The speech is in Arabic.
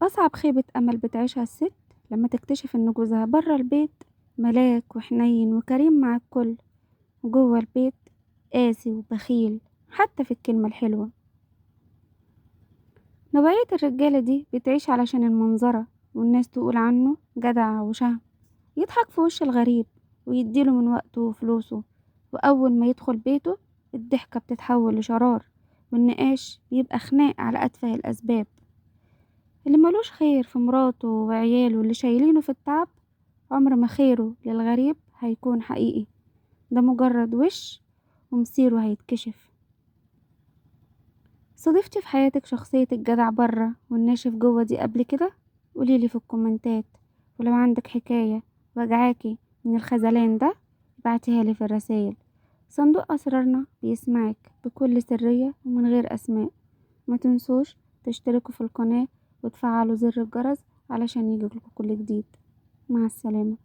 أصعب خيبة أمل بتعيشها الست لما تكتشف إن جوزها برا البيت ملاك وحنين وكريم مع الكل، وجوه البيت قاسي وبخيل حتى في الكلمة الحلوة. نوعية الرجالة دي بتعيش علشان المنظرة والناس تقول عنه جدع وشهم، يضحك في وش الغريب ويديله من وقته وفلوسه، وأول ما يدخل بيته الضحكة بتتحول لشرار والنقاش بيبقى خناق على أتفه الأسباب. اللي ملوش خير في مراته وعياله اللي شايلينه في التعب، عمر ما خيره للغريب هيكون حقيقي، ده مجرد وش ومصيره هيتكشف. صادفتي في حياتك شخصية الجدع برا والناشف جوه دي قبل كده؟ قوليلي في الكومنتات. ولو عندك حكاية وجعاكي من الخذلان ده ابعتيها لي في الرسايل. صندوق أسرارنا بيسمعك بكل سرية ومن غير أسماء. ما تنسوش تشتركوا في القناة وتفعلوا زر الجرس علشان يجيلكوا كل جديد. مع السلامة.